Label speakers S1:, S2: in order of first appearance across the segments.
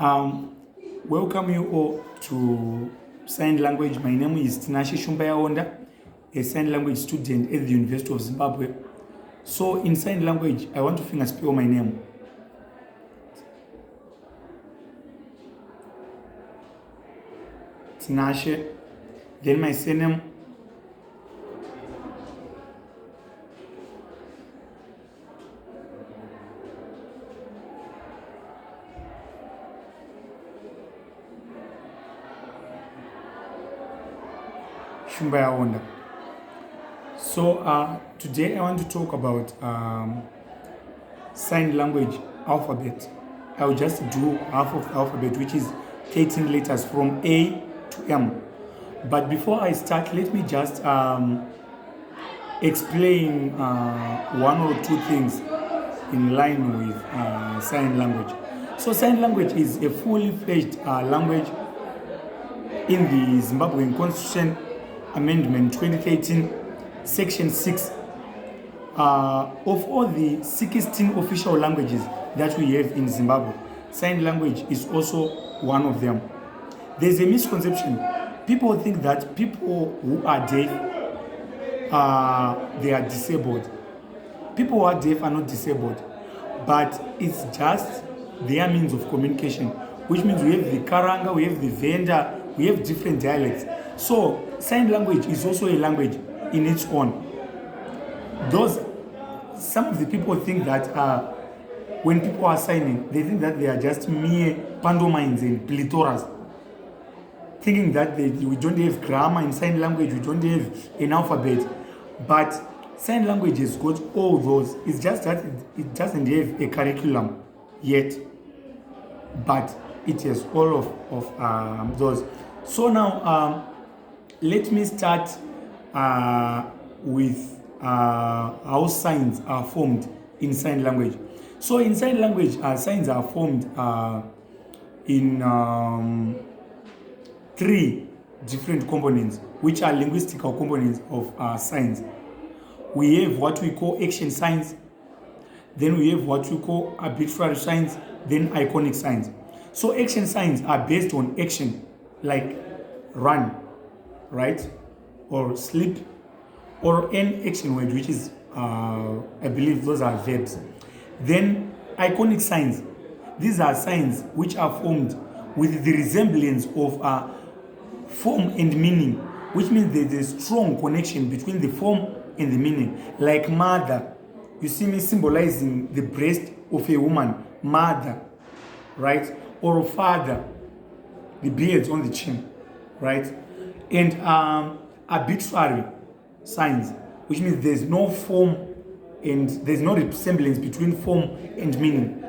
S1: Um, Welcome you all to Sign Language. My name is Tinashe Shumbayaonda, a sign language student at the University of Zimbabwe. So in sign language, I want to finger spell my name. Tinashe. Then my surname. Shumbayaonda. So today I want to talk about sign language alphabet. I will just do half of the alphabet, which is 13 letters from A to M. But before I start, let me just explain one or two things in line with sign language. So sign language is a fully fledged language in the Zimbabwean Constitution Amendment 2013, Section 6. Of all the 16 official languages that we have in Zimbabwe, sign language is also one of them. There's a misconception. People think that people who are deaf, they are disabled. People who are deaf are not disabled, but it's just their means of communication, which means we have the Karanga, we have the Venda, we have different dialects. So sign language is also a language in its own. Some of the people think that when people are signing, they think that they are just mere pantomimes and plithoras, thinking that we don't have grammar in sign language, we don't have an alphabet. But sign language has got all those. It's just that it doesn't have a curriculum yet, but it has all of those. So now let me start with how signs are formed in sign language. So in sign language, signs are formed in three different components, which are linguistical components of signs. We have what we call action signs, then we have what we call arbitrary signs, then iconic signs. So action signs are based on action, like run, right, or sleep, or an action word, which is, I believe those are verbs. Then iconic signs. These are signs which are formed with the resemblance of form and meaning, which means there's a strong connection between the form and the meaning. Like mother, you see me symbolizing the breast of a woman, mother, right? Or father, the beard on the chin, right? And arbitrary signs, which means there's no form and there's no resemblance between form and meaning.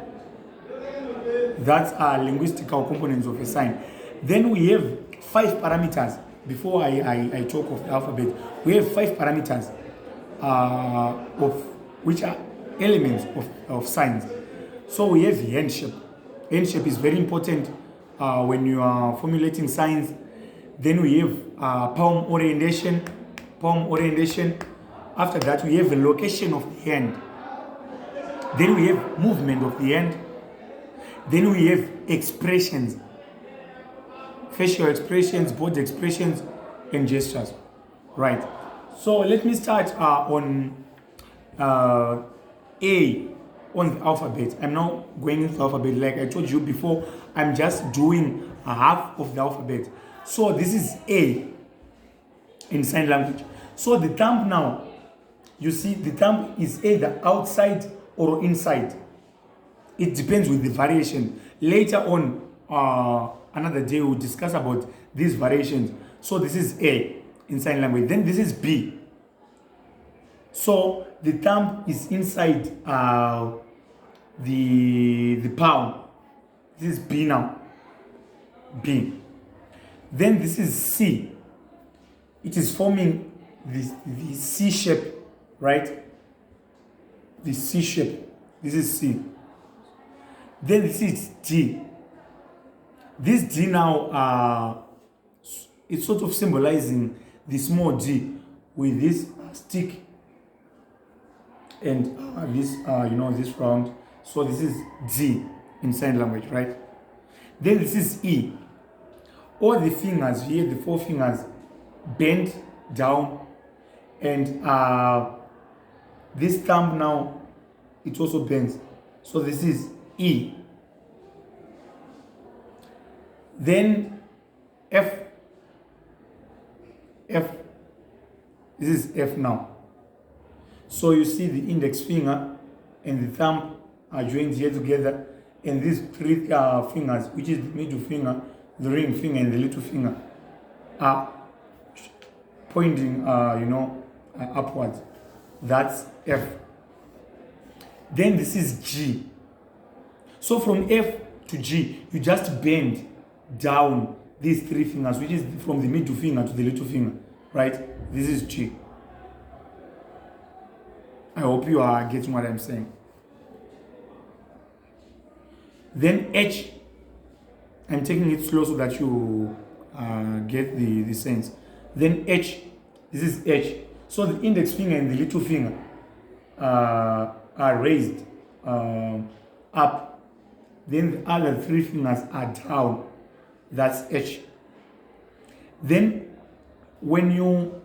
S1: That's linguistical components of a sign. Then we have 5 parameters. Before I talk of the alphabet, we have 5 parameters of which are elements of signs. So we have hand shape. Hand shape is very important when you are formulating signs. Then we have palm orientation. After that, we have the location of the hand. Then we have movement of the hand. Then we have expressions, facial expressions, body expressions, and gestures. Right. So let me start on A, on the alphabet. I'm not going into the alphabet like I told you before. I'm just doing half of the alphabet. So this is A in sign language. So the thumb now, you see the thumb is either outside or inside. It depends with the variation. Later on, another day we'll discuss about these variations. So this is A in sign language. Then this is B. So the thumb is inside the palm. This is B now. B. Then this is C. It is forming the C shape, right? The C shape. This is C. Then this is D. This D now, it's sort of symbolizing the small d with this stick and this, this round. So this is D in sign language, right? Then this is E. All the fingers here, the 4 fingers, bend down, and this thumb now, it also bends. So this is E. Then F. F. This is F now. So you see the index finger and the thumb are joined here together, and these 3 fingers, which is the middle finger, the ring finger, and the little finger, are pointing, upwards. That's F. Then this is G. So from F to G, you just bend down these 3 fingers, which is from the middle finger to the little finger, right? This is G. I hope you are getting what I'm saying. Then H. I'm taking it slow so that you get the sense. Then H. This is H. So the index finger and the little finger are raised up. Then the other 3 fingers are down. That's H. Then when you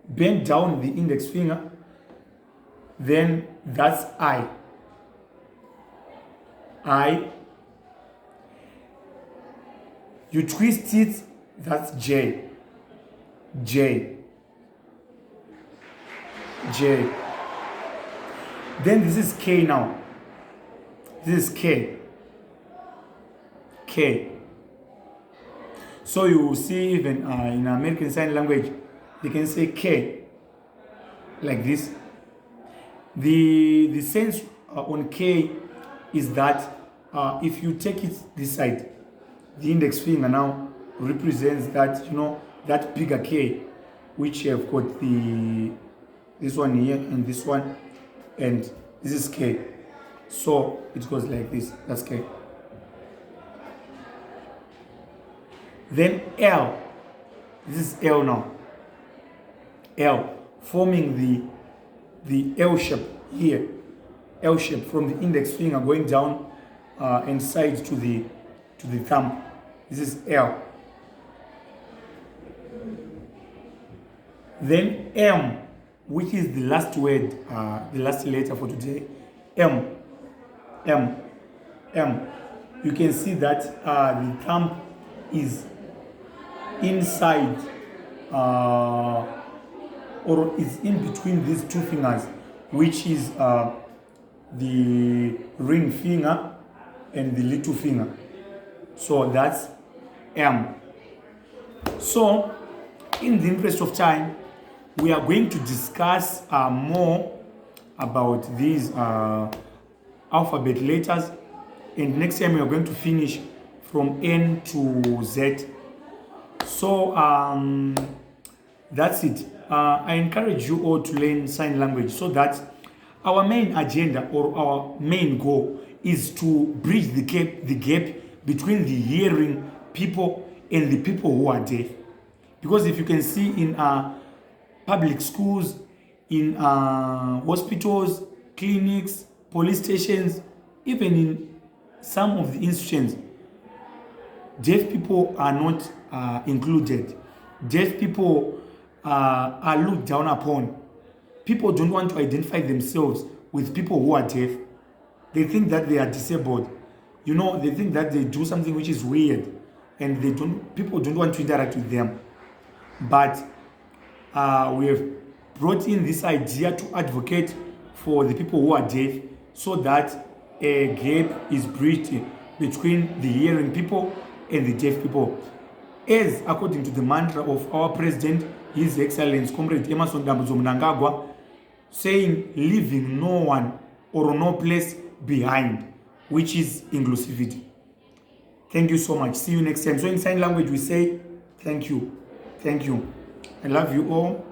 S1: bend down the index finger, then that's I. I. You twist it, that's J. J. J. Then this is K now. This is K. K. So you see, even in American Sign Language, they can say K like this. The sense on K is that if you take it this side, the index finger now represents that, that bigger K, which have got this one here and this one, and this is K. So it goes like this. That's K. Then L. This is L now. L, forming the L shape here. L shape from the index finger going down and side to the thumb. This is L. Then M, which is the last word, the last letter for today. M. M. M. You can see that the thumb is inside or is in between these 2 fingers, which is the ring finger and the little finger. So that's M. So in the interest of time, we are going to discuss more about these alphabet letters, and next time we are going to finish from N to Z. So that's it. I encourage you all to learn sign language so that our main agenda or our main goal is to bridge the gap between the hearing people and the people who are deaf. Because if you can see in public schools, in hospitals, clinics, police stations, even in some of the institutions, deaf people are not included. Deaf people are looked down upon. People don't want to identify themselves with people who are deaf. They think that they are disabled. They think that they do something which is weird, and people don't want to interact with them. But we have brought in this idea to advocate for the people who are deaf, so that a gap is bridged between the hearing people and the deaf people. As according to the mantra of our president, His Excellency Comrade Emmerson Dambudzo Mnangagwa, saying leaving no one or no place behind, which is inclusivity. Thank you so much. See you next time. So in sign language we say thank you. Thank you. I love you all.